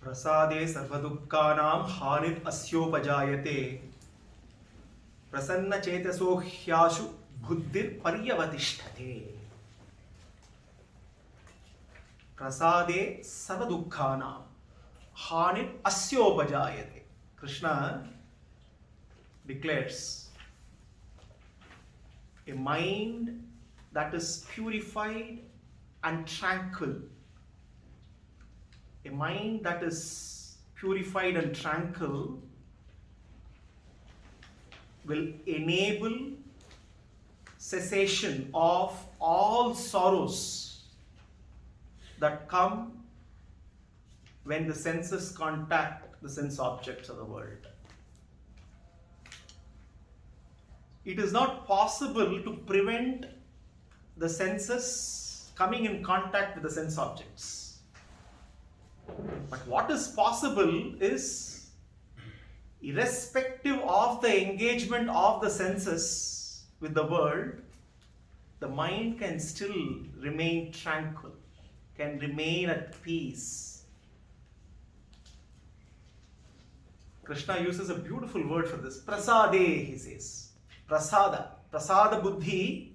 Prasade सर्वदुःखानां हानिर् अस्योपजायते प्रसन्नचेतसो ह्याशु बुद्धिर्पर्यवतिष्ठते. Prasade सर्वदुःखानां हानिर् अस्योपजायते. Krishna declares a mind that is purified and tranquil. A mind that is purified and tranquil will enable cessation of all sorrows that come when the senses contact the sense objects of the world. It is not possible to prevent the senses coming in contact with the sense objects. But what is possible is, irrespective of the engagement of the senses with the world, the mind can still remain tranquil, can remain at peace. Krishna uses a beautiful word for this. Prasade, he says. Prasada. Prasada Buddhi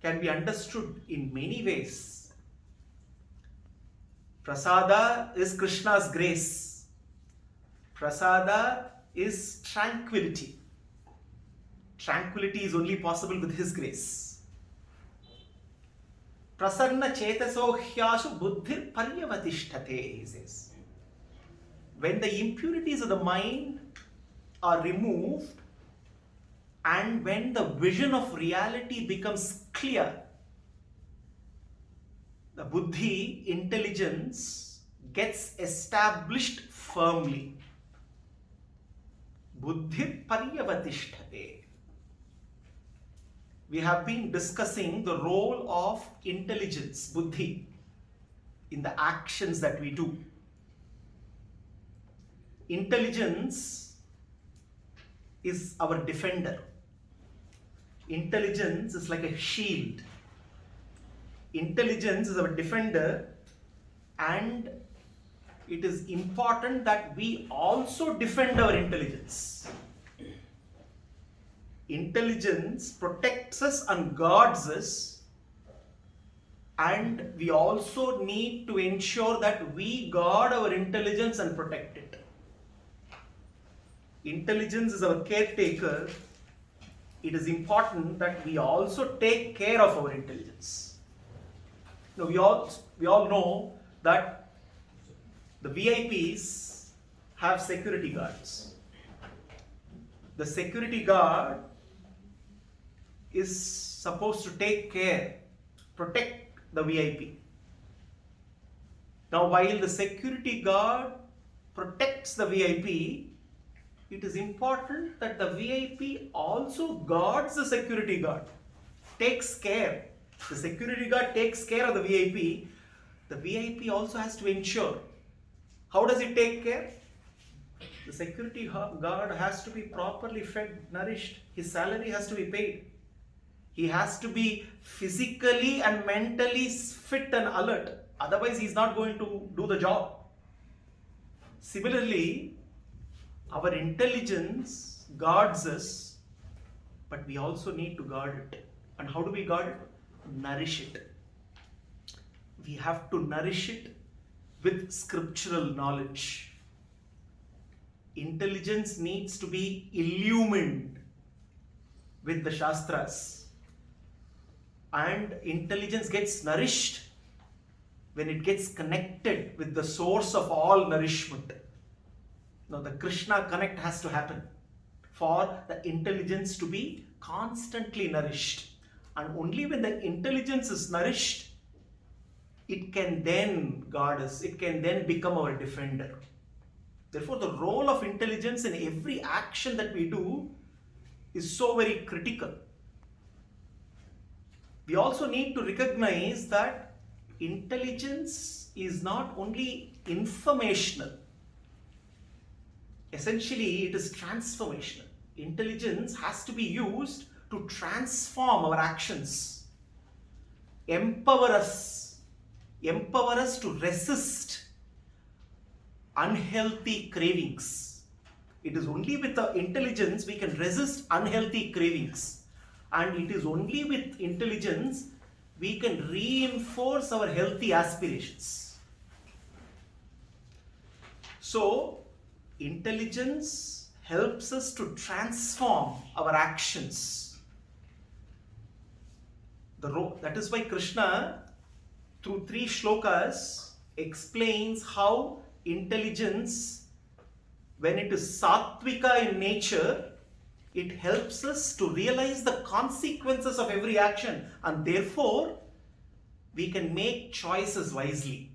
can be understood in many ways. Prasada is Krishna's grace. Prasada is tranquility. Tranquility is only possible with his grace. Prasanna chetaso hyashu buddhir paryavatishthate, he says. When the impurities of the mind are removed and when the vision of reality becomes clear, the buddhi, intelligence, gets established firmly. Buddhir paryavatishthate. We have been discussing the role of intelligence, buddhi, in the actions that we do. Intelligence is our defender. Intelligence is like a shield. Intelligence is our defender, and it is important that we also defend our intelligence. Intelligence protects us and guards us, and we also need to ensure that we guard our intelligence and protect it. Intelligence is our caretaker. It is important that we also take care of our intelligence. Now, we all know that the VIPs have security guards. The security guard is supposed to take care, protect the VIP. Now, while the security guard protects the VIP, it is important that the VIP also guards the security guard, takes care. The security guard takes care of the VIP. The VIP also has to ensure. How does it take care? The security guard has to be properly fed, nourished. His salary has to be paid. He has to be physically and mentally fit and alert. Otherwise, he is not going to do the job. Similarly, our intelligence guards us, but we also need to guard it. And how do we guard it? Nourish it. We have to nourish it with scriptural knowledge. Intelligence needs to be illumined with the Shastras. And intelligence gets nourished when it gets connected with the source of all nourishment. Now, the Krishna connect has to happen for the intelligence to be constantly nourished. And only when the intelligence is nourished, it can then guard us. It can then become our defender. Therefore, the role of intelligence in every action that we do is so very critical. We also need to recognize that intelligence is not only informational. Essentially, it is transformational. Intelligence has to be used to transform our actions, empower us to resist unhealthy cravings. It is only with the intelligence we can resist unhealthy cravings. And it is only with intelligence we can reinforce our healthy aspirations. So, intelligence helps us to transform our actions. That is why Krishna, through 3 shlokas, explains how intelligence, when it is sattvika in nature, it helps us to realize the consequences of every action, and therefore we can make choices wisely.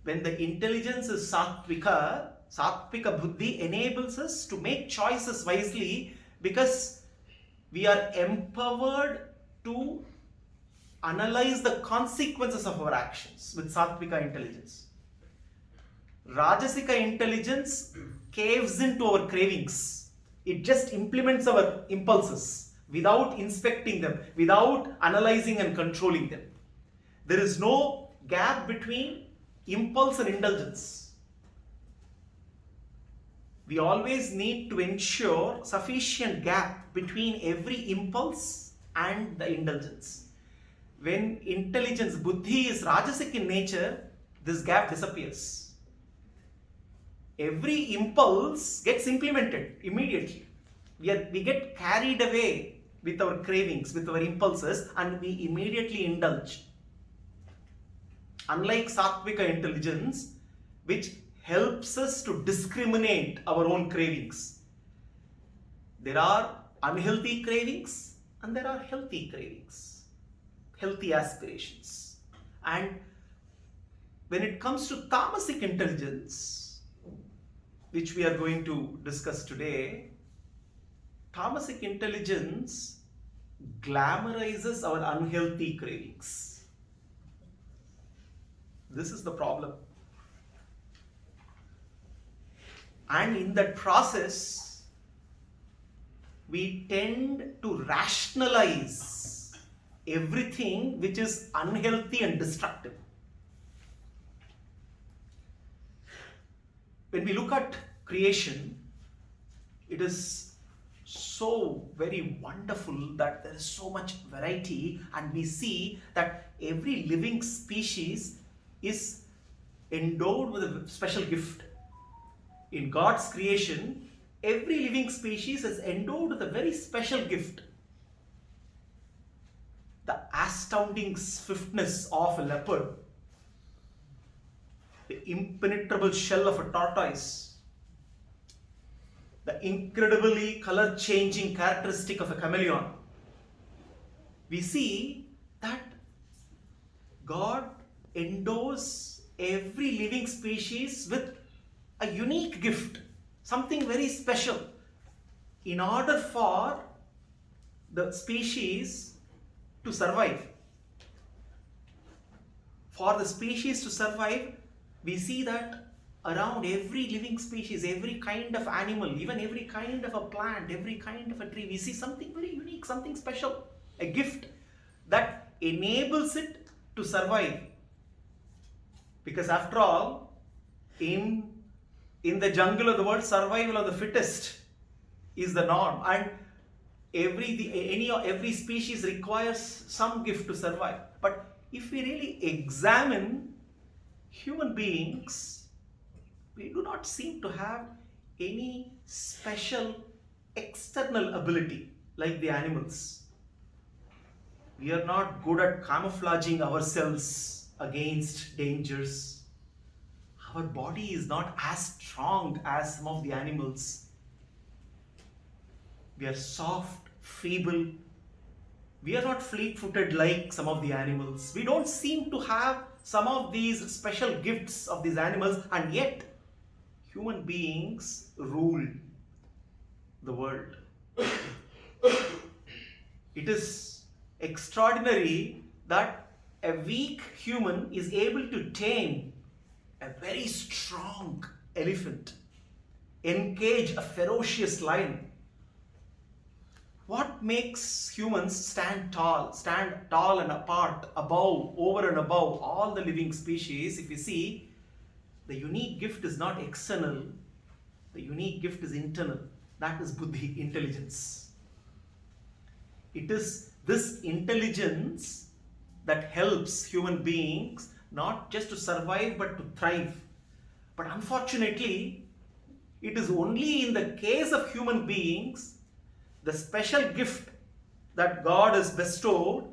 When the intelligence is sattvika, Sattvic Buddhi enables us to make choices wisely because we are empowered to analyze the consequences of our actions with Sattvika intelligence. Rajasika intelligence caves into our cravings. It just implements our impulses without inspecting them, without analyzing and controlling them. There is no gap between impulse and indulgence. We always need to ensure sufficient gap between every impulse and the indulgence. When intelligence, buddhi, is rajasic in nature, this gap disappears. Every impulse gets implemented immediately. We get carried away with our cravings, with our impulses, and we immediately indulge. Unlike Sattvika intelligence, which helps us to discriminate our own cravings. There are unhealthy cravings and there are healthy cravings, healthy aspirations. And when it comes to Tamasic intelligence, which we are going to discuss today, Tamasic intelligence glamorizes our unhealthy cravings. This is the problem. And in that process, we tend to rationalize everything which is unhealthy and destructive. When we look at creation, it is so very wonderful that there is so much variety, and we see that every living species is endowed with a special gift. In God's creation, every living species is endowed with a very special gift. The astounding swiftness of a leopard, the impenetrable shell of a tortoise, the incredibly color-changing characteristic of a chameleon. We see that God endows every living species with a unique gift, something very special, in order for the species to survive. For the species to survive, we see that around every living species, every kind of animal, even every kind of a plant, every kind of a tree, we see something very unique, something special, a gift that enables it to survive. Because after all, in the jungle of the world, survival of the fittest is the norm, and every species requires some gift to survive. But if we really examine human beings, we do not seem to have any special external ability like the animals. We are not good at camouflaging ourselves against dangers. Our body is not as strong as some of the animals. We are soft, feeble. We are not fleet-footed like some of the animals. We don't seem to have some of these special gifts of these animals, and yet human beings rule the world. It is extraordinary that a weak human is able to tame a very strong elephant, engage a ferocious lion. What makes humans stand tall and apart, over and above all the living species? If you see, The unique gift is not external, the unique gift is internal. That is buddhi, intelligence. It is this intelligence that helps human beings not just to survive but to thrive. But unfortunately, it is only in the case of human beings, the special gift that God has bestowed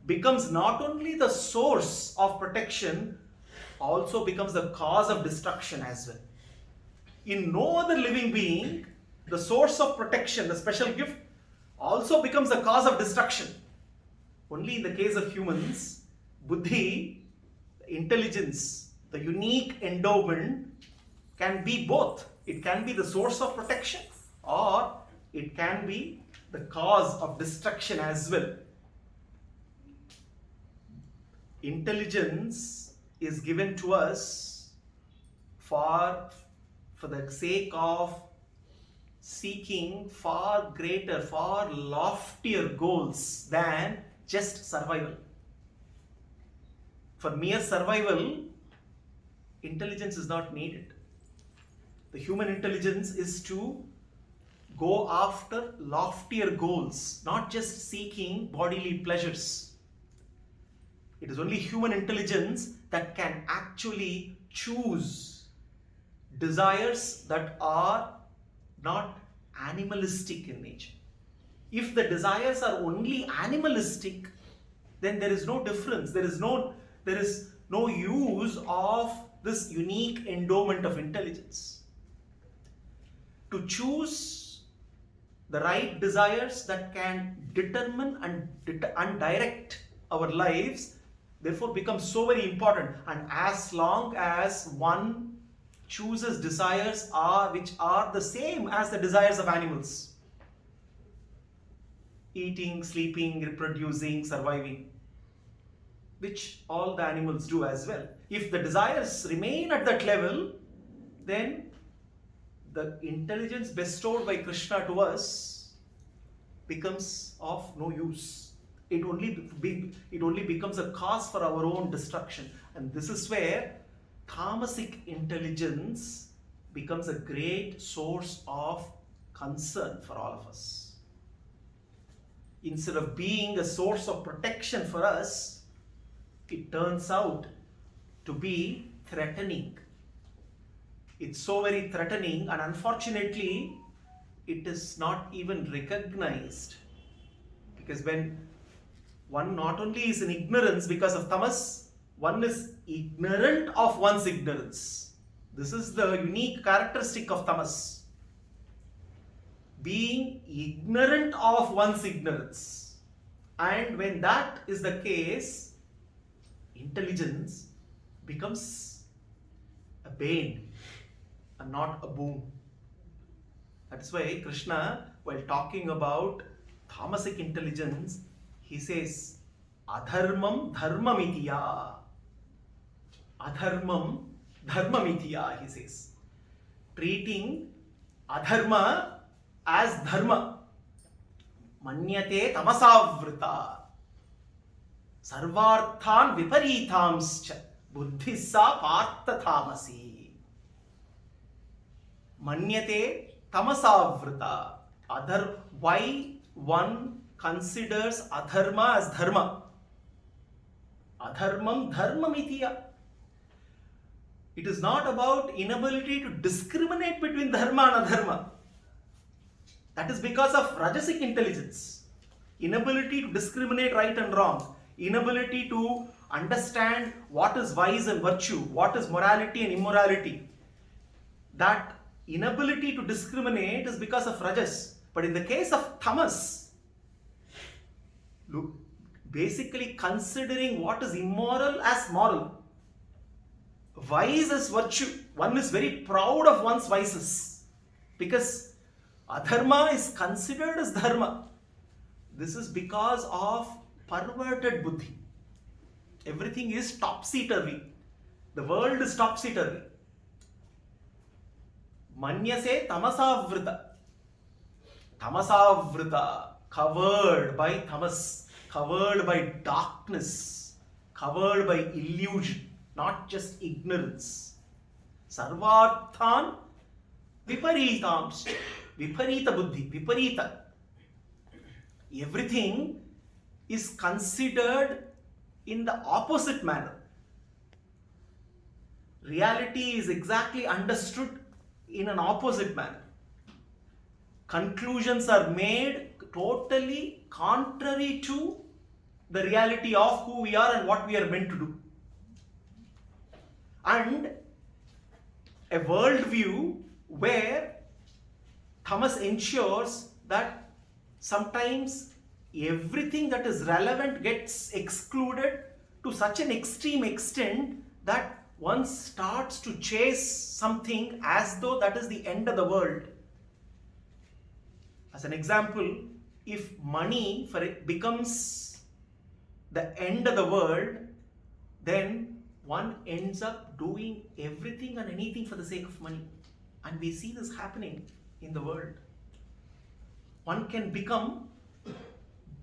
becomes not only the source of protection, also becomes the cause of destruction as well. In no other living being, the source of protection, the special gift, also becomes the cause of destruction. Only in the case of humans, buddhi, intelligence, the unique endowment can be both. It can be the source of protection or it can be the cause of destruction as well. Intelligence is given to us for the sake of seeking far greater, far loftier goals than just survival. For mere survival, intelligence is not needed. The human intelligence is to go after loftier goals, not just seeking bodily pleasures. It is only human intelligence that can actually choose desires that are not animalistic in nature. If the desires are only animalistic, then there is no difference. There is no use of this unique endowment of intelligence. To choose the right desires that can determine and direct our lives, therefore becomes so very important. And as long as one chooses desires which are the same as the desires of animals, eating, sleeping, reproducing, surviving, which all the animals do as well. If the desires remain at that level, then the intelligence bestowed by Krishna to us becomes of no use. It only becomes a cause for our own destruction. And this is where Tamasic intelligence becomes a great source of concern for all of us. Instead of being a source of protection for us, it turns out to be threatening. It's so very threatening, and unfortunately, it is not even recognized. Because when one not only is in ignorance because of tamas, one is ignorant of one's ignorance. This is the unique characteristic of tamas. Being ignorant of one's ignorance. And when that is the case, intelligence becomes a bane and not a boon. That's why Krishna, while talking about Tamasic intelligence, he says, adharmam dharmamitiya. Adharmam dharmamitiya, he says. Treating adharma as dharma. Manyate tamasavrita. Sarvarthan viparithamscha. Buddhissa partha tamasi. Manyate tamasavrita. Why one considers adharma as dharma? Adharmam dharmamitiya. It is not about inability to discriminate between dharma and adharma. That is because of rajasic intelligence. Inability to discriminate right and wrong. Inability to understand what is vice and virtue, what is morality and immorality. That inability to discriminate is because of rajas. But in the case of tamas, look, basically considering what is immoral as moral. Vice as virtue. One is very proud of one's vices because adharma is considered as dharma. This is because of perverted buddhi. Everything is topsy-turvy. The world is topsy-turvy. Manyase tamasavrita. Tamasavrita, covered by tamas, covered by darkness, covered by illusion, not just ignorance. Sarvarthan viparitamscha. Viparita buddhi. Viparita. Everything is considered in the opposite manner. Reality is exactly understood in an opposite manner. Conclusions are made totally contrary to the reality of who we are and what we are meant to do. And a worldview where Tamas ensures that sometimes everything that is relevant gets excluded to such an extreme extent that one starts to chase something as though that is the end of the world. As an example, if money for it becomes the end of the world, then one ends up doing everything and anything for the sake of money. And we see this happening in the world. One can become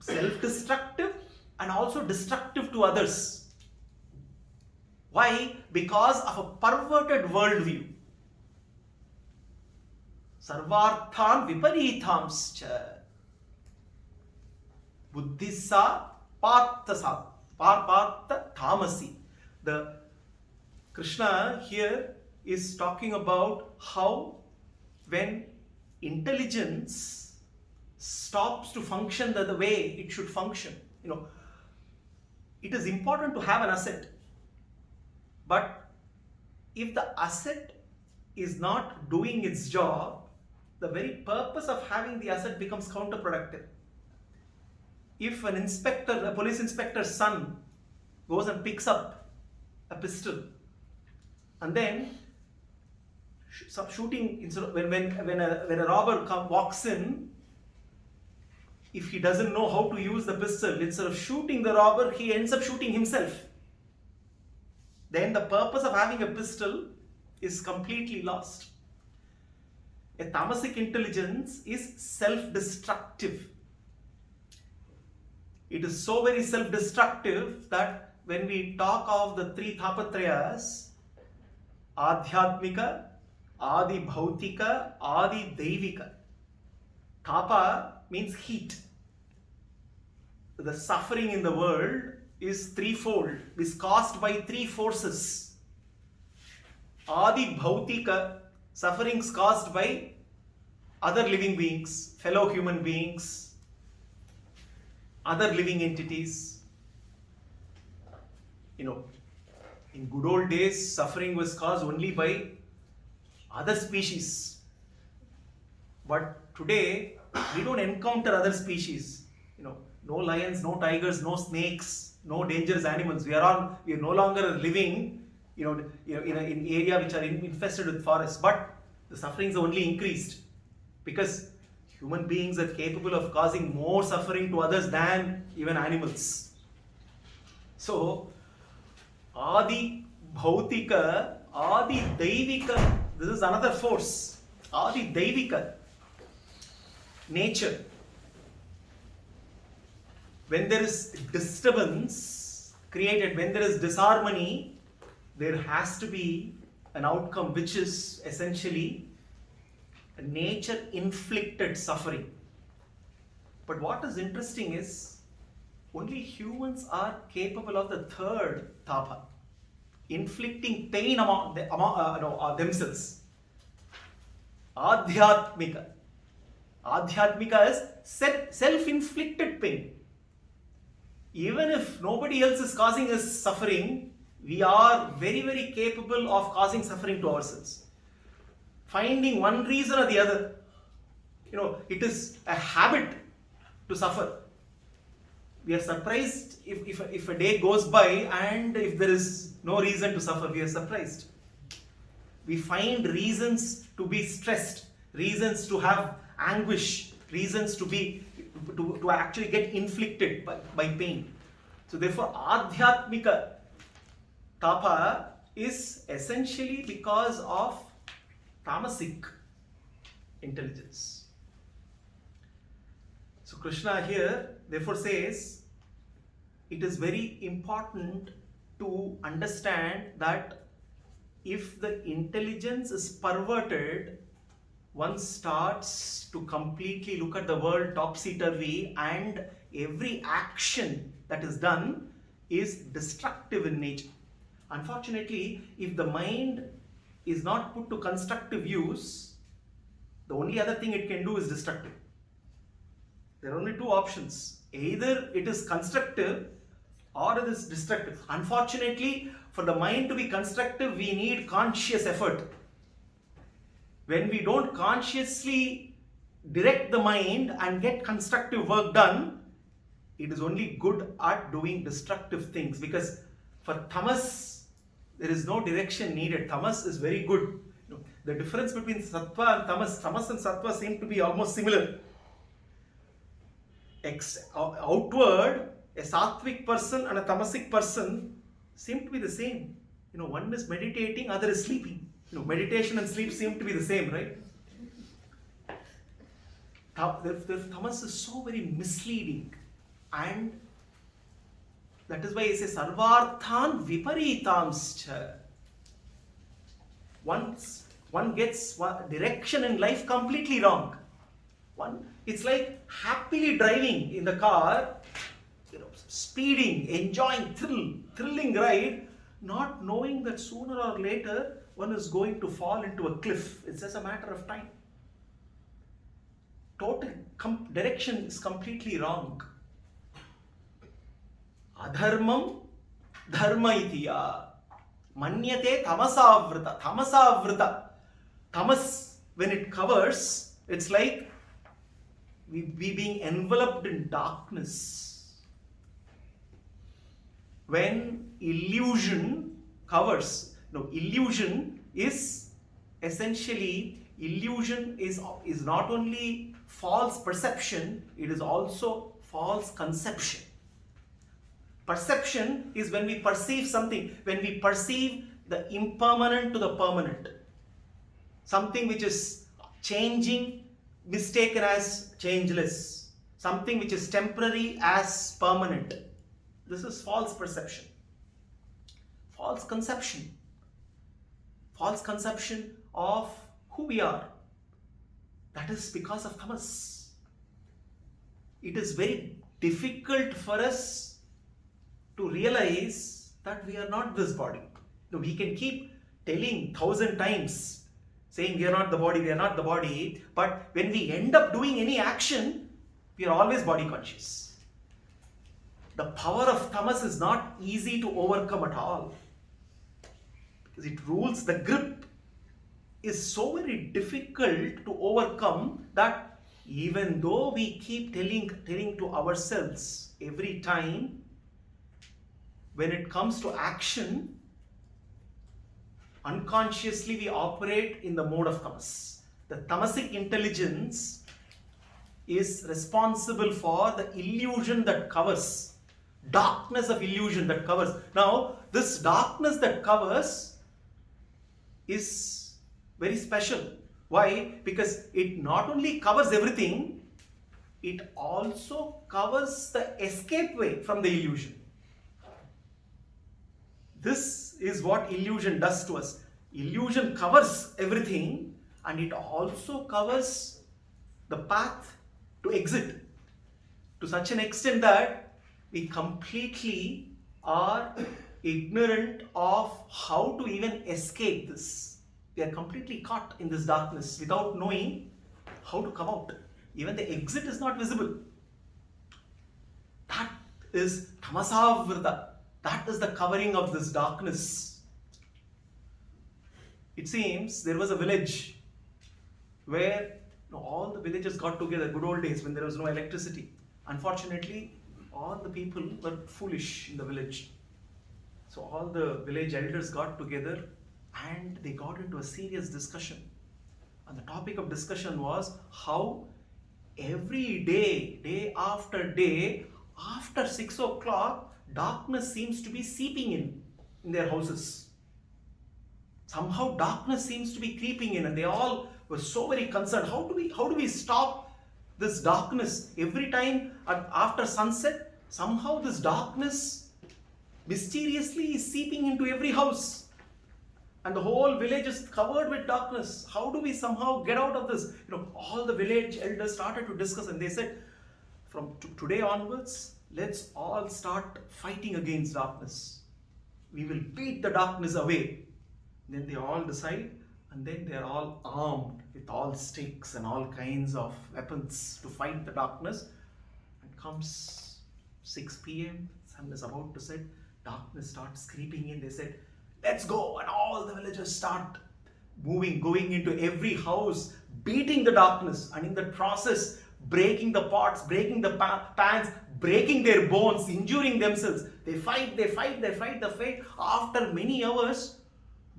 self-destructive and also destructive to others. Why? Because of a perverted worldview. Sarvarthan viparitamscha. Buddhisa partha tamasi. The Krishna here is talking about how when intelligence stops to function the way it should function, it is important to have an asset. But if the asset is not doing its job, the very purpose of having the asset becomes counterproductive. If a police inspector's son goes and picks up a pistol and then shooting, when a robber walks in, if he doesn't know how to use the pistol, instead of shooting the robber, he ends up shooting himself. Then the purpose of having a pistol is completely lost. A Tamasic intelligence is self-destructive. It is so very self-destructive that when we talk of the three Tapatrayas, Adhyatmika, Adi Bhautika, Adi Devika. Tapa means heat. The suffering in the world is threefold, is caused by three forces. Adi Bhautika, sufferings caused by other living beings, fellow human beings, other living entities. In good old days, suffering was caused only by other species. But today, we don't encounter other species. No lions, no tigers, no snakes, no dangerous animals. We are no longer living, in area which are infested with forests. But the sufferings are only increased because human beings are capable of causing more suffering to others than even animals. So, Adi Bhautika, Adi Devika, this is another force. Adi Devika, nature. When there is disturbance created, when there is disharmony, there has to be an outcome which is essentially a nature-inflicted suffering. But what is interesting is, only humans are capable of the third tapa, inflicting pain among themselves. Adhyatmika. Adhyatmika is self-inflicted pain. Even if nobody else is causing us suffering, we are very, very capable of causing suffering to ourselves. Finding one reason or the other. It is a habit to suffer. We are surprised if a day goes by and if there is no reason to suffer, we are surprised. We find reasons to be stressed, reasons to have anguish, reasons to actually get inflicted by pain. So therefore, Adhyatmika tapa is essentially because of Tamasic intelligence. So Krishna here therefore says, it is very important to understand that if the intelligence is perverted, one starts to completely look at the world topsy-turvy, and every action that is done is destructive in nature. Unfortunately, if the mind is not put to constructive use, the only other thing it can do is destructive. There are only two options. Either it is constructive or it is destructive. Unfortunately, for the mind to be constructive, we need conscious effort. When we don't consciously direct the mind and get constructive work done, it is only good at doing destructive things. Because for tamas, there is no direction needed. Tamas is very good. The difference between sattva and tamas and sattva seem to be almost similar. Outward, a sattvik person and a tamasic person seem to be the same. One is meditating, other is sleeping. Meditation and sleep seem to be the same, right? The tamas is so very misleading, and that is why it says sarvarthan viparitamscha. Once one gets direction in life completely wrong. It's like happily driving in the car, speeding, enjoying thrilling ride, not knowing that sooner or later one is going to fall into a cliff. It's just a matter of time. Total direction is completely wrong. Adharmam dharma itiya manyate tamasavrita. Tamas, when it covers, it's like we being enveloped in darkness. When illusion covers, illusion is essentially, illusion is not only false perception, it is also false conception. Perception is when we perceive something, when we perceive the impermanent to the permanent. Something which is changing, mistaken as changeless. Something which is temporary as permanent. This is false perception. False conception. False conception of who we are. That is because of tamas. It is very difficult for us to realize that we are not this body. We can keep telling 1,000 times, saying we are not the body, we are not the body, but when we end up doing any action, we are always body conscious. The power of tamas is not easy to overcome at all, because it rules. The grip is so very difficult to overcome that even though we keep telling to ourselves every time, when it comes to action, unconsciously we operate in the mode of tamas. The tamasic intelligence is responsible for the illusion that covers, darkness of illusion that covers. Now, this darkness that covers is very special. Why? Because it not only covers everything, it also covers the escape way from the illusion. This is what illusion does to us. Illusion covers everything, and it also covers the path to exit to such an extent that we completely are ignorant of how to even escape this. We are completely caught in this darkness without knowing how to come out. Even the exit is not visible. That is tamasavrita. That is the covering of this darkness. It seems there was a village where all the villagers got together, good old days when there was no electricity. Unfortunately, all the people were foolish in the village. So all the village elders got together and they got into a serious discussion. And the topic of discussion was how every day, day after day, after 6 o'clock, darkness seems to be seeping in their houses. Somehow darkness seems to be creeping in, and they all were so very concerned. How do we stop this darkness? Every time after sunset, somehow this darkness mysteriously is seeping into every house. and the whole village is covered with darkness. How do we somehow get out of this? All the village elders started to discuss, and they said, from today onwards, let's all start fighting against darkness. We will beat the darkness away. Then they all decide, and then they are all armed with all sticks and all kinds of weapons to fight the darkness. And comes 6 p.m., sun is about to set, darkness starts creeping in. They said, let's go, and all the villagers start moving, going into every house, beating the darkness, and in the process, breaking the pots, breaking the pans, breaking their bones, injuring themselves. They fight. After many hours,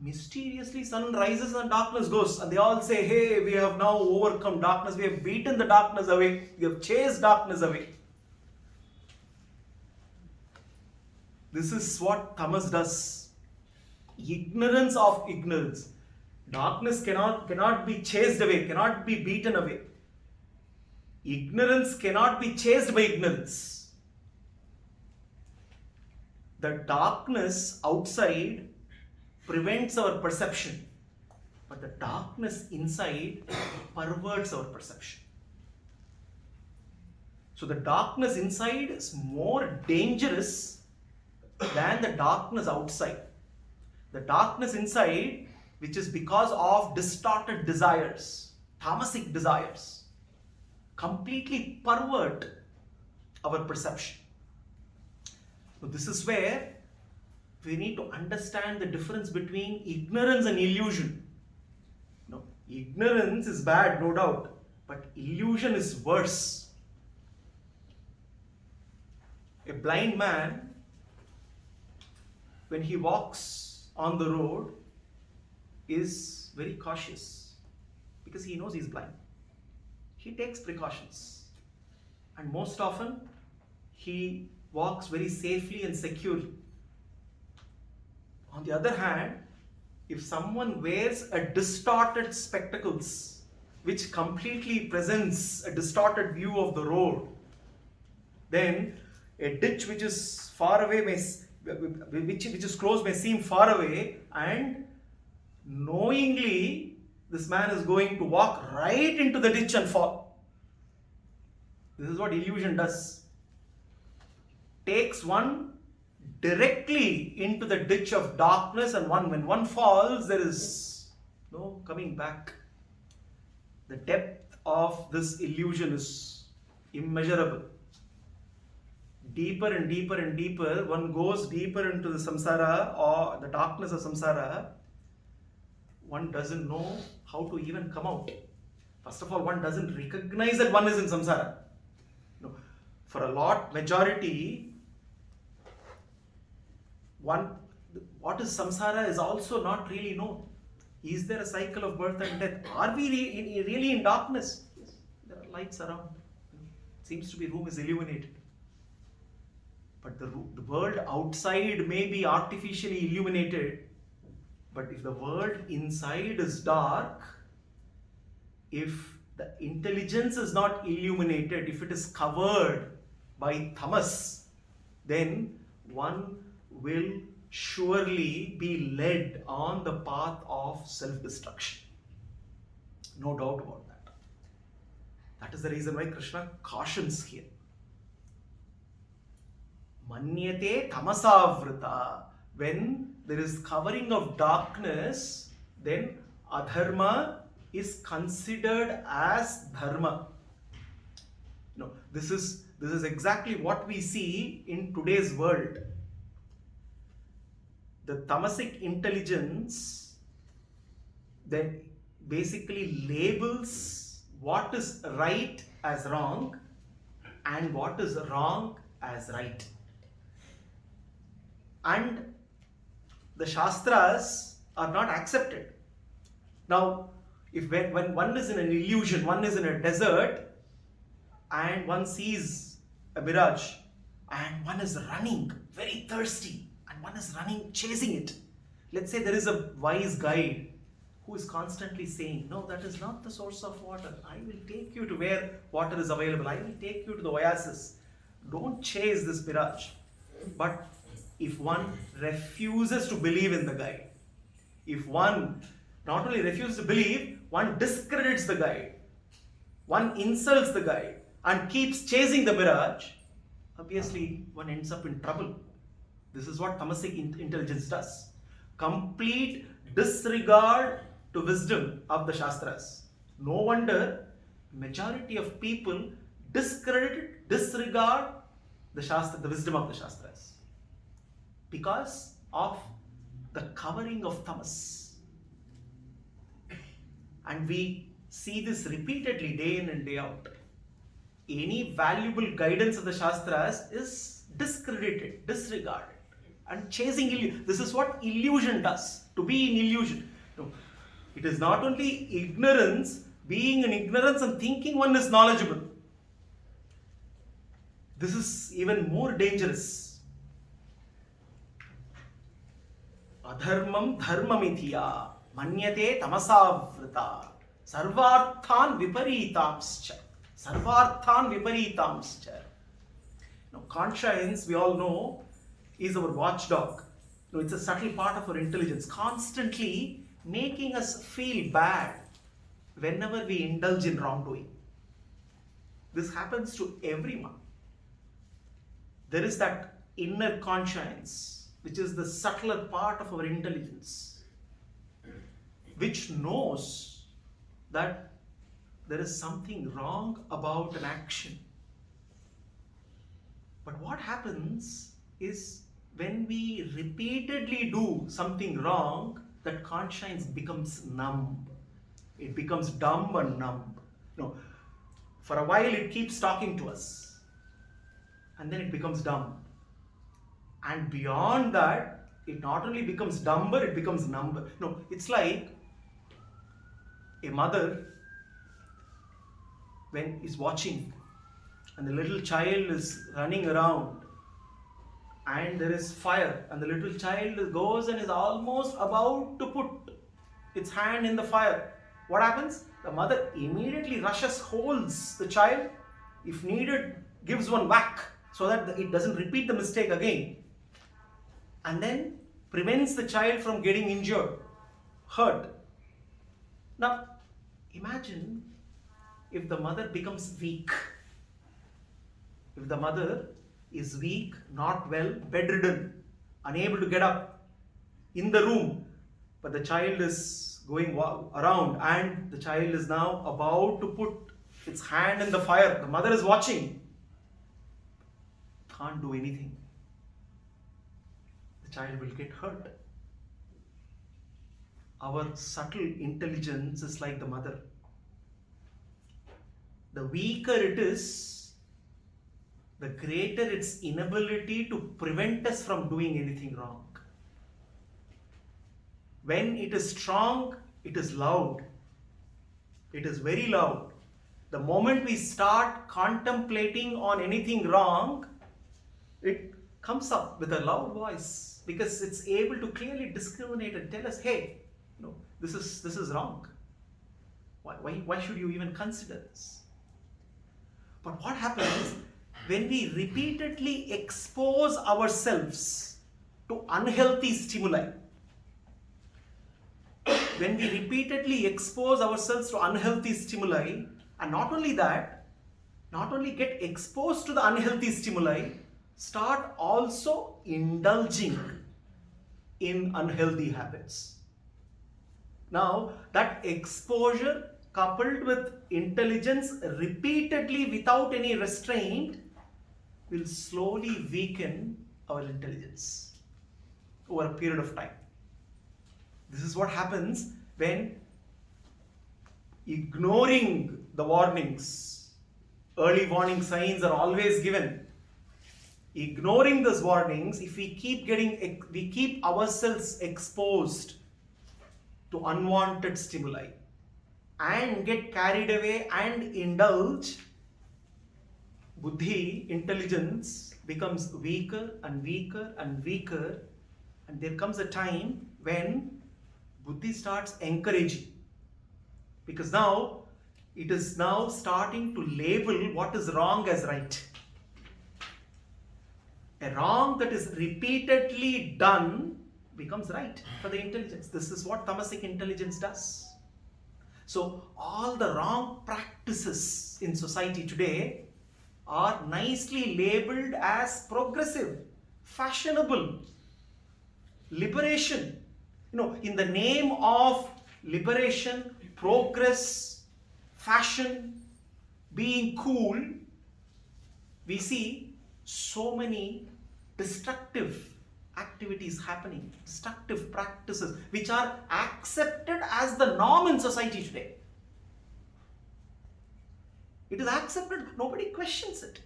mysteriously sun rises and darkness goes, and they all say, hey, we have now overcome darkness, we have beaten the darkness away, we have chased darkness away. This is what tamas does. Ignorance of ignorance. Darkness cannot be chased away, cannot be beaten away. Ignorance cannot be chased by ignorance. The darkness outside prevents our perception, but the darkness inside perverts our perception. So the darkness inside is more dangerous than the darkness outside. The darkness inside, which is because of distorted desires, tamasic desires, completely pervert our perception. So this is where we need to understand the difference between ignorance and illusion. Ignorance is bad, no doubt, but illusion is worse. A blind man, when he walks on the road, is very cautious because he knows he's blind. He takes precautions, and most often he walks very safely and securely. On the other hand, if someone wears a distorted spectacles which completely presents a distorted view of the road, then a ditch which is far away which is close may seem far away, and knowingly this man is going to walk right into the ditch and fall. This is what illusion does. Takes one directly into the ditch of darkness, and when one falls, there is no coming back. The depth of this illusion is immeasurable. Deeper and deeper and deeper, one goes deeper into the samsara or the darkness of samsara, one doesn't know how to even come out. First of all, one doesn't recognize that one is in samsara. No. For a majority, what is samsara is also not really known. Is there a cycle of birth and death? Are we really in darkness? Yes. There are lights around. It seems to be room is illuminated. But the world outside may be artificially illuminated, but if the world inside is dark, if the intelligence is not illuminated, if it is covered by tamas, then one will surely be led on the path of self-destruction. No doubt about that. That is the reason why Krishna cautions here. Manyate tamasavrita. When there is covering of darkness, then adharma is considered as dharma. No, this is exactly what we see in today's world. The Tamasic intelligence then basically labels what is right as wrong and what is wrong as right. And the Shastras are not accepted. Now, when one is in an illusion, one is in a desert, and one sees a mirage, and one is running, very thirsty, and one is running, chasing it. Let's say there is a wise guide who is constantly saying, no, that is not the source of water. I will take you to where water is available. I will take you to the oasis. Don't chase this mirage. But if one refuses to believe in the guide, If one not only refuses to believe, one discredits the guide, one insults the guide and keeps chasing the mirage, obviously one ends up in trouble. This is what Tamasic Intelligence does. Complete disregard to wisdom of the Shastras. No wonder majority of people disregard the wisdom of the Shastras because of the covering of tamas. And we see this repeatedly day in and day out. Any valuable guidance of the Shastras is discredited, disregarded, and chasing illusion. This is what illusion does, to be in illusion. No, it is not only ignorance, being in ignorance and thinking one is knowledgeable. This is even more dangerous. Adharmam dharmamithiya manyate tamasavrita sarvarthan viparitamscha. Sarvarthan viparitamscha. Now, conscience, we all know, is our watchdog. It's a subtle part of our intelligence, constantly making us feel bad whenever we indulge in wrongdoing. This happens to everyone. There is that inner conscience, which is the subtler part of our intelligence, which knows that there is something wrong about an action. But what happens is when we repeatedly do something wrong, that conscience becomes numb. It becomes dumb and numb. No, for a while it keeps talking to us, and then it becomes dumb. And beyond that, it not only becomes dumber, it becomes number. No, it's like a mother when is watching and the little child is running around and there is fire and the little child goes and is almost about to put its hand in the fire. What happens? The mother immediately rushes, holds the child, if needed, gives one whack so that it doesn't repeat the mistake again, and then prevents the child from getting injured, hurt. Now, imagine if the mother becomes weak. If the mother is weak, not well, bedridden, unable to get up in the room, but the child is going around and the child is now about to put its hand in the fire. The mother is watching. Can't do anything. The child will get hurt. Our subtle intelligence is like the mother. The weaker it is, the greater its inability to prevent us from doing anything wrong. When it is strong, it is loud. It is very loud. The moment we start contemplating on anything wrong, it comes up with a loud voice because it's able to clearly discriminate and tell us, hey, no, this is wrong. Why should you even consider this? But what happens when we repeatedly expose ourselves to unhealthy stimuli? When we repeatedly expose ourselves to unhealthy stimuli, and not only that, not only get exposed to the unhealthy stimuli, start also indulging in unhealthy habits. Now, that exposure coupled with intelligence repeatedly without any restraint will slowly weaken our intelligence over a period of time. This is what happens when ignoring the warnings. Early warning signs are always given. Ignoring those warnings, if we keep ourselves exposed to unwanted stimuli and get carried away and indulge, buddhi, intelligence, becomes weaker and weaker and weaker, and there comes a time when buddhi starts encouraging, because now it is now starting to label what is wrong as right. A wrong that is repeatedly done becomes right for the intelligence. This is what Tamasic intelligence does. So all the wrong practices in society today are nicely labeled as progressive, fashionable, liberation. In the name of liberation, progress, fashion, being cool, we see so many destructive activities happening, destructive practices which are accepted as the norm in society today. It is accepted, nobody questions it.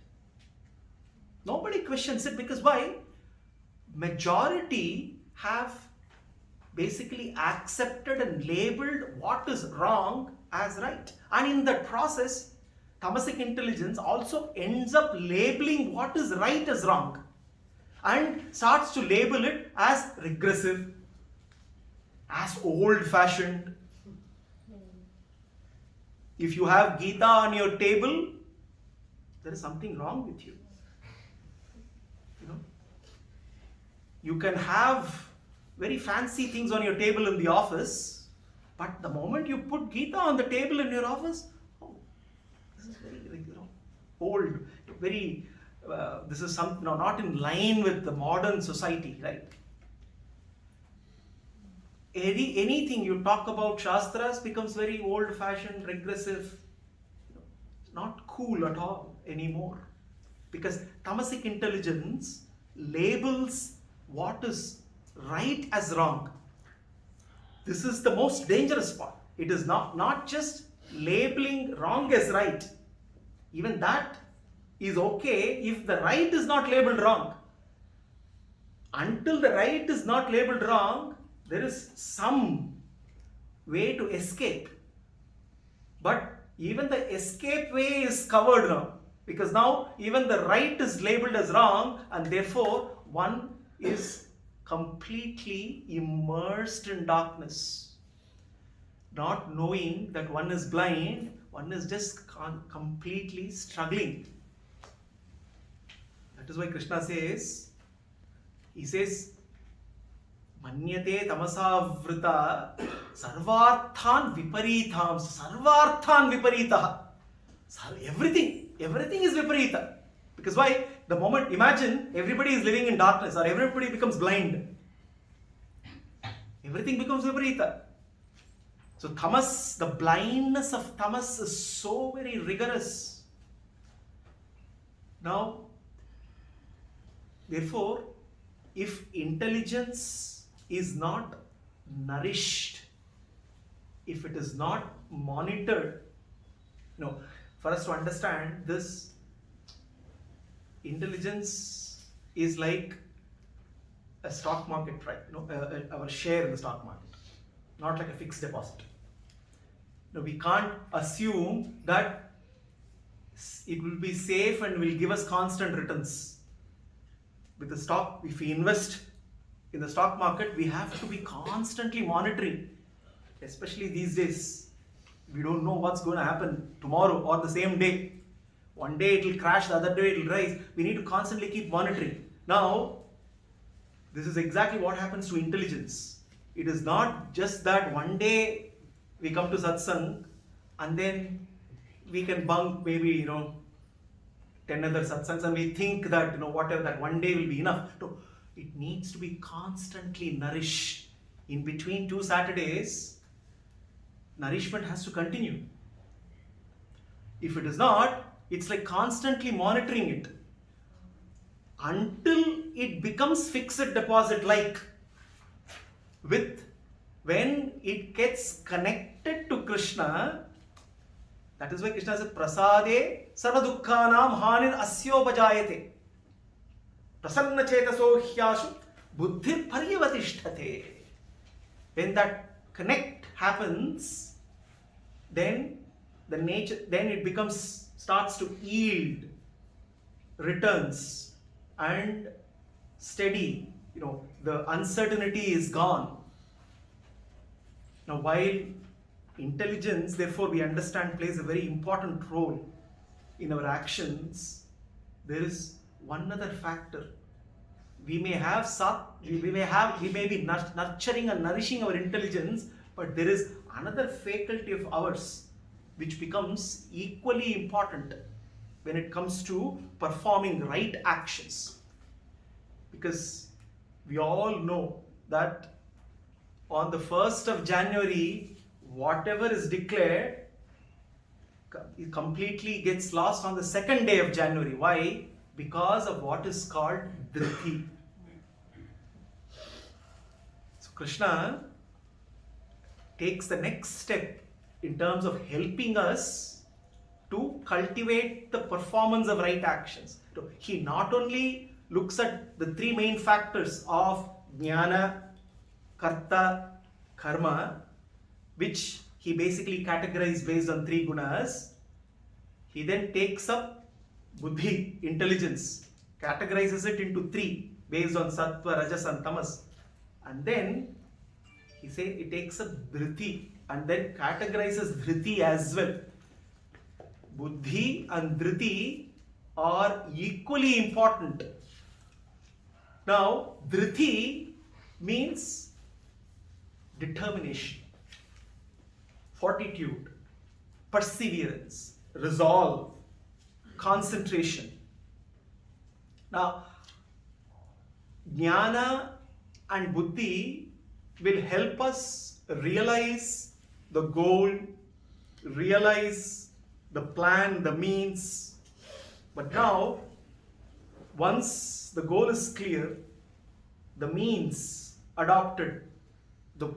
Nobody questions it because why? Majority have basically accepted and labeled what is wrong as right. And in that process, Tamasic intelligence also ends up labeling what is right as wrong and starts to label it as regressive, as old-fashioned. If you have Gita on your table, there is something wrong with you. You can have very fancy things on your table in the office, but the moment you put Gita on the table in your office, this is very old, very this is something not in line with the modern society, right? Anything you talk about Shastras becomes very old-fashioned, regressive, not cool at all anymore. Because Tamasic intelligence labels what is right as wrong. This is the most dangerous part. It is not just labeling wrong as right. Even that is okay if the right is not labeled wrong. Until the right is not labeled wrong, there is some way to escape. But even the escape way is covered now. Because now even the right is labeled as wrong, and therefore one is completely immersed in darkness. Not knowing that one is blind, one is just completely struggling. That is why Krishna says, Manyate tamasavrita sarvarthan viparitham. Sarvarthan viparitaha. Everything is viparita. Because why? The moment, imagine everybody is living in darkness or everybody becomes blind. Everything becomes viparita. So tamas, the blindness of tamas is so very rigorous. Now, therefore, if intelligence is not nourished, if it is not monitored, for us to understand this, intelligence is like a stock market, right? Our share in the stock market, not like a fixed deposit. We can't assume that it will be safe and will give us constant returns. With the stock, if we invest in the stock market, we have to be constantly monitoring, especially these days. We don't know what's going to happen tomorrow or the same day. One day it will crash, the other day it will rise. We need to constantly keep monitoring. Now, this is exactly what happens to intelligence. It is not just that one day we come to satsang and then we can bunk maybe 10 other satsangs and we think that whatever, that one day will be enough. No, it needs to be constantly nourished. In between 2 Saturdays, nourishment has to continue. If it is not, it's like constantly monitoring it until it becomes fixed deposit, like when it gets connected to Krishna. That is why Krishna says, Prasade sarva dukkhanam hanir asyopajayate. Prasanna chetaso hyashu buddhir paryavatishthate. When that connect happens, then it starts to yield returns and steady. The uncertainty is gone. Now, while intelligence, therefore, we understand, plays a very important role in our actions, there is one other factor we may have we may be nurturing and nourishing our intelligence, but there is another faculty of ours which becomes equally important when it comes to performing right actions. Because we all know that on the 1st of January, whatever is declared it completely gets lost on the 2nd day of January. Why? Because of what is called Dhriti. So Krishna takes the next step in terms of helping us to cultivate the performance of right actions. So he not only looks at the 3 main factors of jnana, karta, karma, which he basically categorized based on 3 gunas. He then takes up buddhi, intelligence, categorizes it into 3 based on sattva, rajas and tamas. And then he takes up dhriti and then categorizes dhriti as well. Buddhi and dhriti are equally important. Now, dhriti means determination, fortitude, perseverance, resolve, concentration. Now, jnana and buddhi will help us realize the goal, realize the plan, the means. But now, once the goal is clear, the means adopted to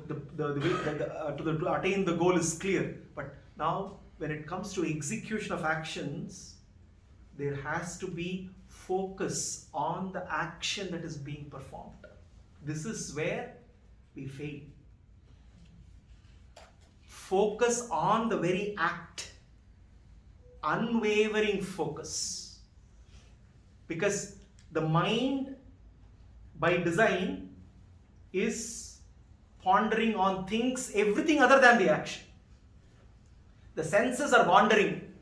attain the goal is clear. But now, when it comes to execution of actions, there has to be focus on the action that is being performed. This is where we fail. Focus on the very act. Unwavering focus. Because the mind, by design, is pondering on things, everything other than the action. The senses are wandering.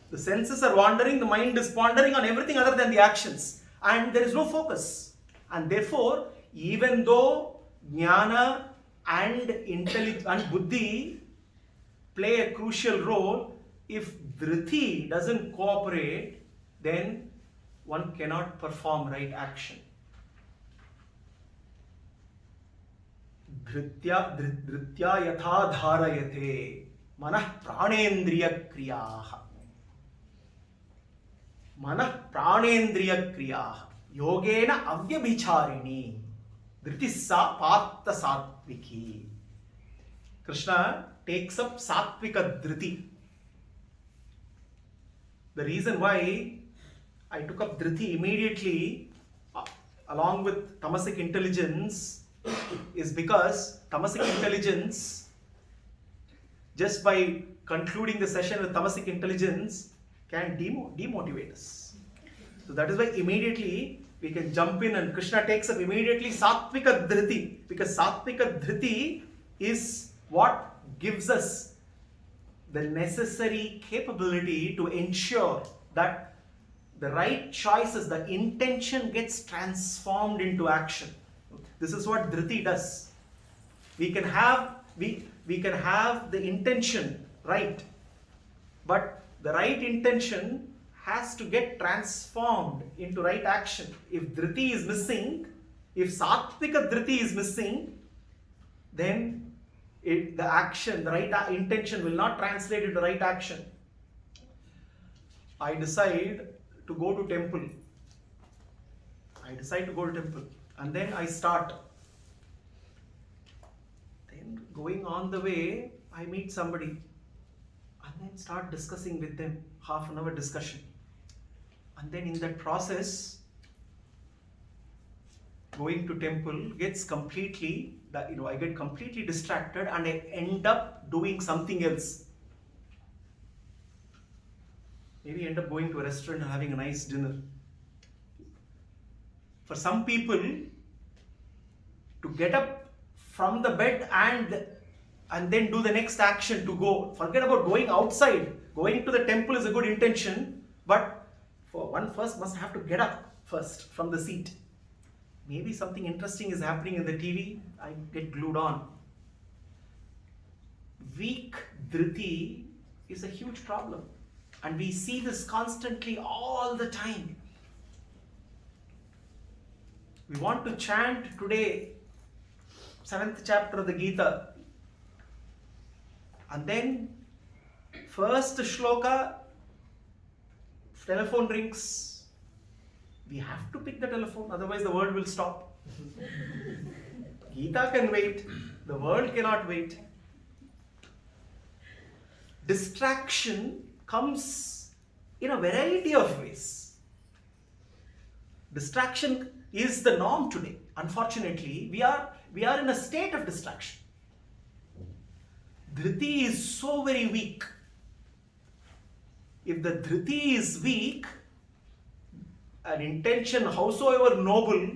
The senses are wandering, the mind is pondering on everything other than the actions. And there is no focus. And therefore, even though jnana and buddhi play a crucial role, if dhriti doesn't cooperate, then one cannot perform right action. Dhritya yatha dharayate manah pranendriya kriyaha. Manah pranendriya kriyaha. Yogena avyabhicharini. Dhritissa partha sattviki. Krishna takes up sattvika dhriti. The reason why I took up dhriti immediately along with Tamasic Intelligence is because Tamasic Intelligence, just by concluding the session with Tamasic Intelligence, can demotivate us. So that is why immediately we can jump in and Krishna takes up immediately Sattvika Dhriti, because Sattvika Dhriti is what gives us the necessary capability to ensure that the right choices, the intention gets transformed into action. This is what Dhriti does. We can have the intention right, but the right intention has to get transformed into right action. If Dhriti is missing, if Sattvika Dhriti is missing, then the right intention will not translate into right action. I decide to go to temple. And then I start. Then going on the way, I meet somebody and then start discussing with them, half an hour discussion. And then in that process, going to temple gets completely, I get completely distracted and I end up doing something else. Maybe end up going to a restaurant and having a nice dinner. For some people, to get up from the bed and then do the next action to go, forget about going outside. Going to the temple is a good intention, but for one first must have to get up first from the seat. maybe something interesting is happening in the TV, I get glued on. Weak Dhriti is a huge problem. And we see this constantly all the time. We want to chant today 7th chapter of the Gita. And then first Shloka, telephone rings. We have to pick the telephone, otherwise the world will stop. Gita can wait, the world cannot wait. Distraction comes in a variety of ways. Distraction is the norm today. Unfortunately, we are in a state of distraction. Dhriti is so very weak. If the Dhriti is weak, an intention, howsoever noble,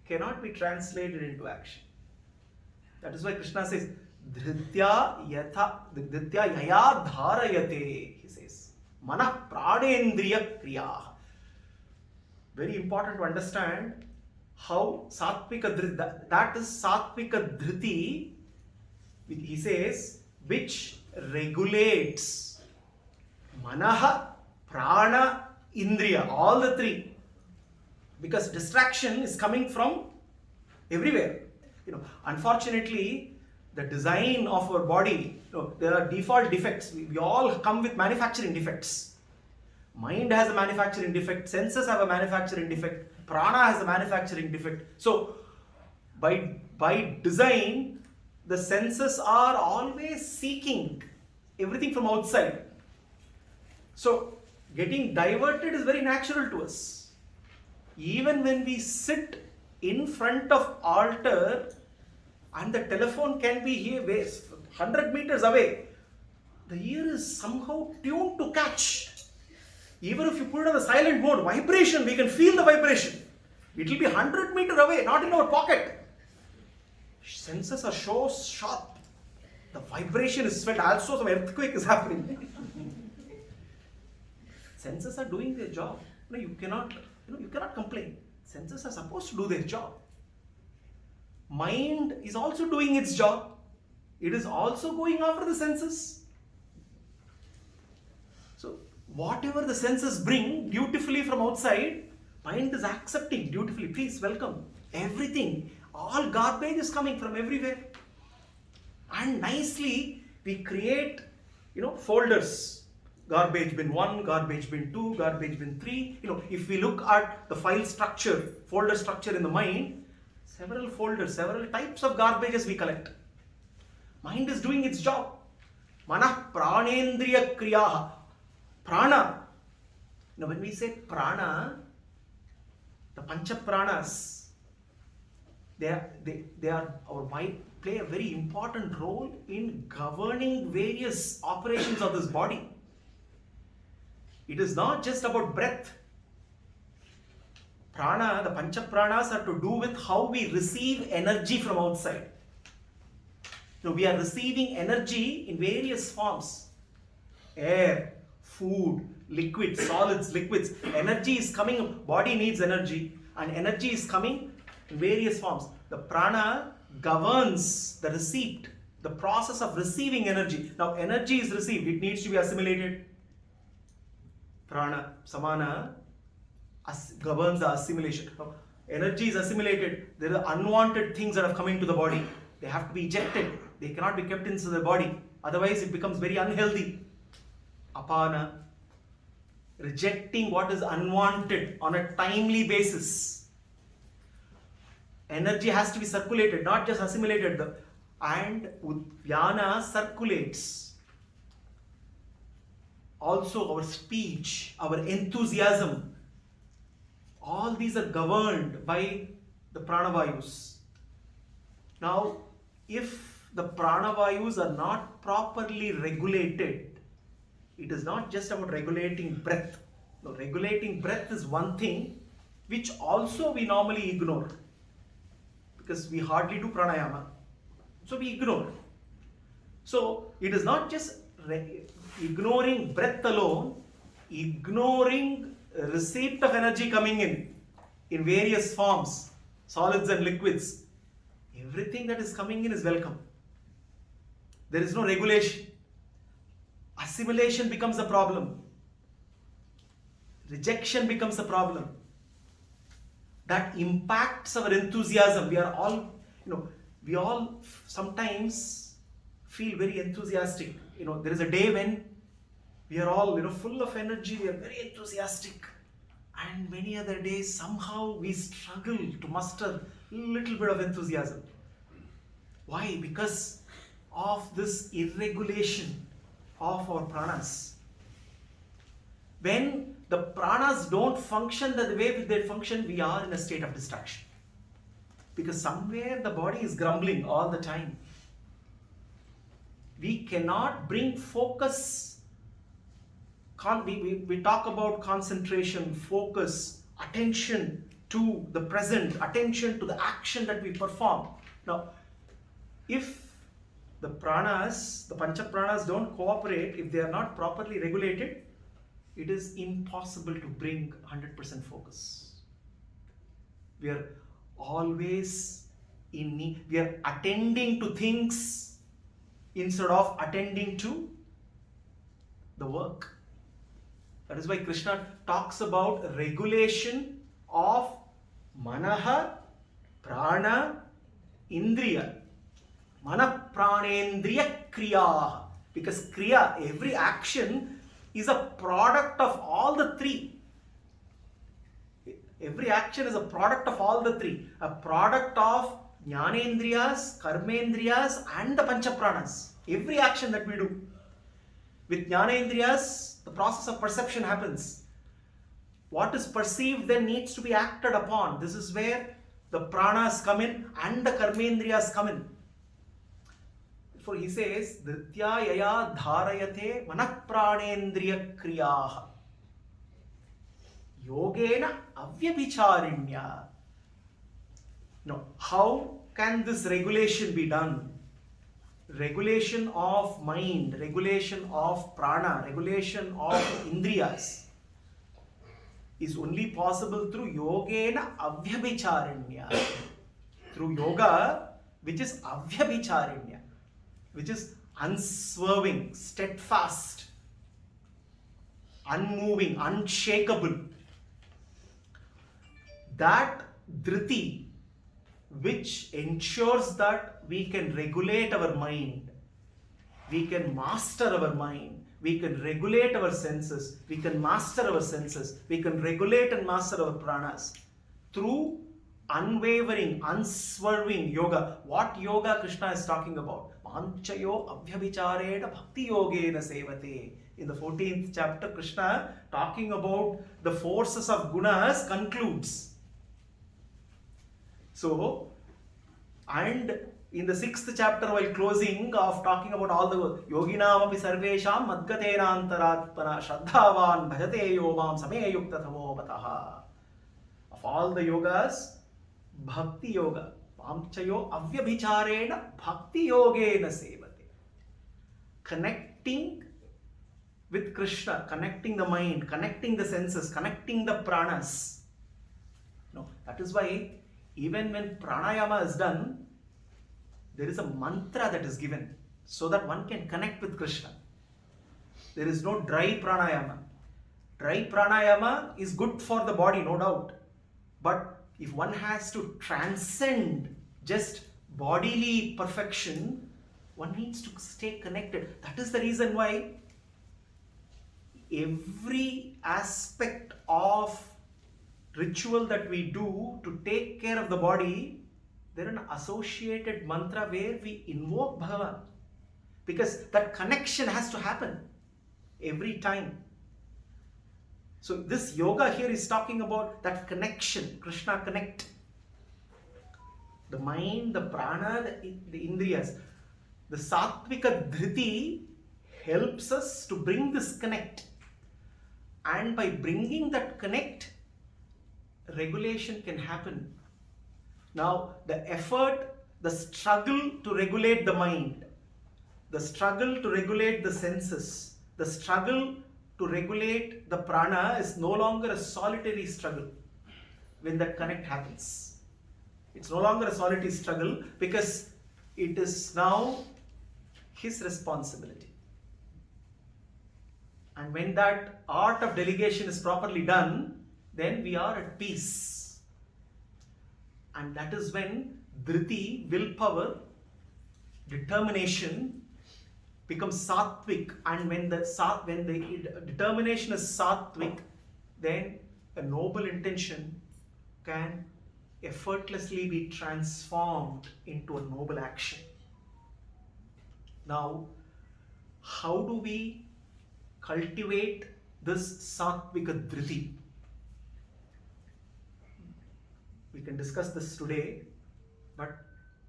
cannot be translated into action. That is why Krishna says, Dhritya yaya dharayate, he says. Manah pranendriya kriya. Very important to understand how Sattvika Dhriti, that is Sattvika Dhriti, he says, which regulates Manaha, Prana, Indriya, all the three. Because distraction is coming from everywhere. Unfortunately, the design of our body, there are default defects. We all come with manufacturing defects. Mind has a manufacturing defect, senses have a manufacturing defect, prana has a manufacturing defect. So, by design, the senses are always seeking everything from outside. So, getting diverted is very natural to us. Even when we sit in front of altar and the telephone can be here 100 meters away, the ear is somehow tuned to catch. Even if you put it on the silent mode, vibration, we can feel the vibration. It will be 100 meters away, not in our pocket. Senses are so sharp. The vibration is felt. Also, some earthquake is happening. Senses are doing their job. You cannot complain. Senses are supposed to do their job. Mind is also doing its job. It is also going after the senses. So, whatever the senses bring beautifully from outside, mind is accepting beautifully. Please welcome everything. All garbage is coming from everywhere. And nicely, we create, folders. Garbage bin 1, garbage bin 2, garbage bin 3. If we look at the file structure, folder structure in the mind, several folders, several types of garbages we collect. Mind is doing its job. Manah pranendriya kriyaha. Prana. When we say prana, the pancha pranas, they are our mind, play a very important role in governing various operations of this body. It is not just about breath. Prana, the pancha pranas are to do with how we receive energy from outside. We are receiving energy in various forms. Air, food, liquids, solids, liquids. Energy is coming, body needs energy, and energy is coming in various forms. The prana governs the receipt, the process of receiving energy. Now, energy is received, it needs to be assimilated. Prana, samana, governs the assimilation. Now, energy is assimilated. There are unwanted things that have come into the body. They have to be ejected. They cannot be kept inside the body. Otherwise, it becomes very unhealthy. Apana, rejecting what is unwanted on a timely basis. Energy has to be circulated, not just assimilated. And Udvyana circulates. Also, our speech, our enthusiasm, all these are governed by the pranavayus. Now, if the pranavayus are not properly regulated, it is not just about regulating breath. No, regulating breath is one thing which also we normally ignore because we hardly do pranayama. So we ignore. So it is not just ignoring breath alone, ignoring receipt of energy coming in various forms. solids and liquids. Everything that is coming in is welcome. There is no regulation. Assimilation becomes a problem. Rejection becomes a problem. That impacts our enthusiasm. We are all, we all sometimes feel very enthusiastic. There is a day when we are all, full of energy, we are very enthusiastic. And many other days, somehow we struggle to muster a little bit of enthusiasm. Why? Because of this irregulation of our pranas. When the pranas don't function the way they function, we are in a state of distraction. Because somewhere the body is grumbling all the time. We cannot bring focus. We talk about concentration, focus, attention to the present, attention to the action that we perform. Now, if the pranas, the pancha pranas don't cooperate, if they are not properly regulated, it is impossible to bring 100% focus. We are always in need. We are attending to things instead of attending to the work. That is why Krishna talks about regulation of manaha, prana, indriya. Mana pranendriya kriya. Because kriya, every action, is a product of all the three. Every action is a product of all the three. A product of jnanendriyas, karmendriyas and the panchapranas. Every action that we do. With jnanendriyas, the process of perception happens. What is perceived then needs to be acted upon. This is where the pranas come in and the karmendriyas come in. Therefore he says, Dhritya yaya dharayate manapranendriya kriyaha yogena avyabhicharinya. Now, how can this regulation be done? Regulation of mind, regulation of prana, regulation of indriyas is only possible through yogena avyabhicharinya. Through yoga, which is avyabhicharinya, which is unswerving, steadfast, unmoving, unshakable. That Dhriti, which ensures that we can regulate our mind, we can master our mind, we can regulate our senses, we can master our senses, we can regulate and master our pranas through unwavering, unswerving yoga. What yoga Krishna is talking about? Manchayo abhyabhicharena bhakti yogena sevate. In the 14th chapter, Krishna, talking about the forces of gunas, concludes. So, and in the 6th chapter, while closing of talking about all the yoginam api sarvesham madgatena antaratmana shraddhavan bhajate yomam same yukta thamo bataha. Of all the yogas, bhakti yoga, pamchayo avyabhicharena bhakti yogena sevate. Connecting with Krishna, connecting the mind, connecting the senses, connecting the pranas. No, that is why even when pranayama is done, there is a mantra that is given so that one can connect with Krishna. There is no dry pranayama. Dry pranayama is good for the body, no doubt. But if one has to transcend just bodily perfection, one needs to stay connected. That is the reason why every aspect of ritual that we do to take care of the body, there is an associated mantra where we invoke Bhagavan. Because that connection has to happen every time. So this yoga here is talking about that connection, Krishna connect. The mind, the prana, the indriyas. The sattvika dhriti helps us to bring this connect. And by bringing that connect, regulation can happen. Now, the effort, the struggle to regulate the mind, the struggle to regulate the senses, the struggle to regulate the prana is no longer a solitary struggle when that connect happens. It's no longer a solitary struggle because it is now his responsibility. And when that art of delegation is properly done, then we are at peace. And that is when Dhriti, willpower, determination becomes sattvik. And when the determination is sattvik, then a noble intention can effortlessly be transformed into a noble action. Now, how do we cultivate this sattvika dhriti? We can discuss this today, but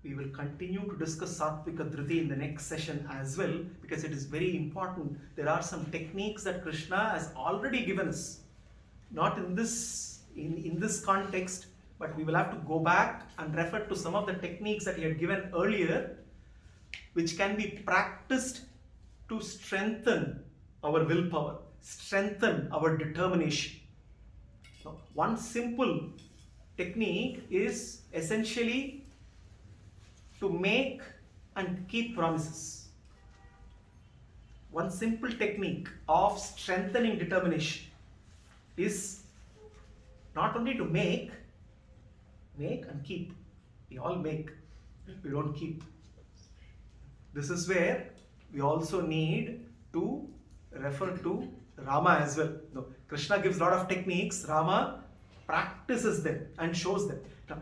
we will continue to discuss sattvika dhriti in the next session as well, because it is very important. There are some techniques that Krishna has already given us, not in this context, but we will have to go back and refer to some of the techniques that he had given earlier, which can be practiced to strengthen our willpower, strengthen our determination. Now, one simple technique is essentially to make and keep promises. One simple technique of strengthening determination is not only to make and keep. We all make, we don't keep. This is where we also need to refer to Rama as well. No, Krishna gives a lot of techniques, Rama practices them and shows them. Now,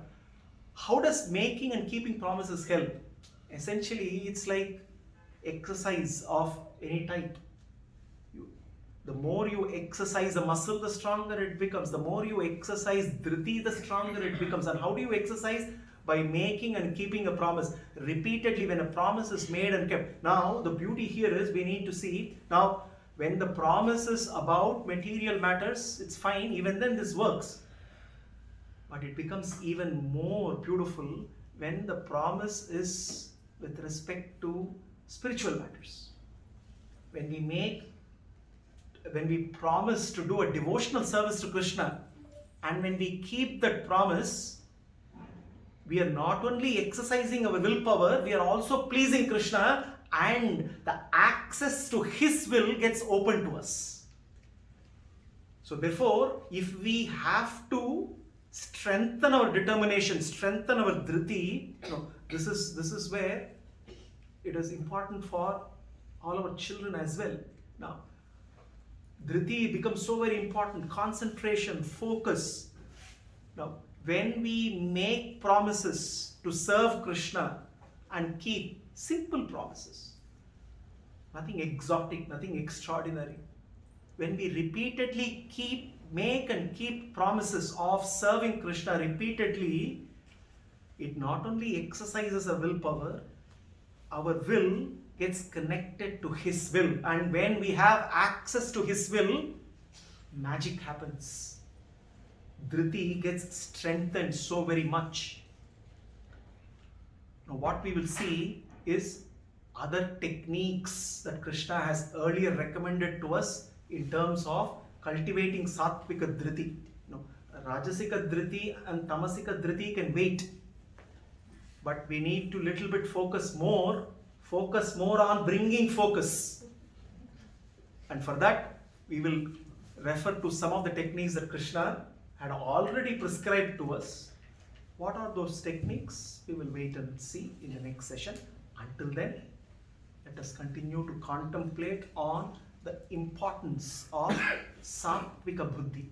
how does making and keeping promises help? Essentially, it's like exercise of any type. The more you exercise a muscle, the stronger it becomes. The more you exercise Dhriti, the stronger it becomes. And how do you exercise? By making and keeping a promise. Repeatedly, when a promise is made and kept. Now, the beauty here is we need to see, now, when the promise is about material matters, it's fine, even then this works. But it becomes even more beautiful when the promise is with respect to spiritual matters. When we promise to do a devotional service to Krishna, and when we keep that promise, we are not only exercising our willpower, we are also pleasing Krishna, and the access to his will gets open to us. So therefore, if we have to strengthen our determination, strengthen our Dhriti, this is where it is important for all our children as well. Now, Dhriti becomes so very important. Concentration, focus. Now, when we make promises to serve Krishna and keep simple promises, nothing exotic, nothing extraordinary. When we repeatedly make and keep promises of serving Krishna repeatedly, it not only exercises our willpower, our will gets connected to his will. And when we have access to his will, magic happens. Dhriti gets strengthened so very much. Now what we will see is other techniques that Krishna has earlier recommended to us in terms of cultivating sattvika dhriti. Rajasika dhriti and tamasika dhriti can wait, but we need to little bit focus more on bringing focus. And for that, we will refer to some of the techniques that Krishna had already prescribed to us. What are those techniques? We will wait and see in the next session. Until then, let us continue to contemplate on the importance of Sattvika Buddhi,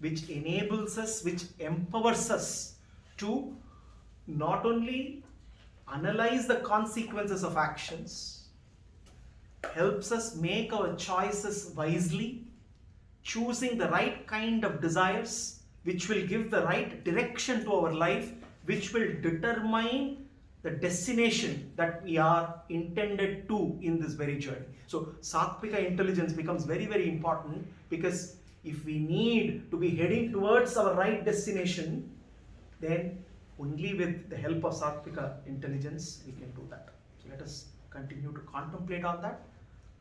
which enables us, which empowers us to not only analyze the consequences of actions, helps us make our choices wisely, choosing the right kind of desires, which will give the right direction to our life, which will determine the destination that we are intended to in this very journey. So Sattvika intelligence becomes very, very important, because if we need to be heading towards our right destination, then only with the help of Sattvika intelligence we can do that. So let us continue to contemplate on that,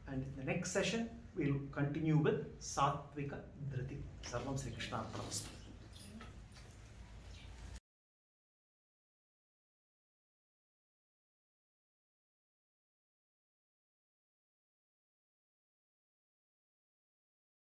and in the next session we will continue with Sattvika Dhriti. Sarvam Sri Krishna Arpanamastu.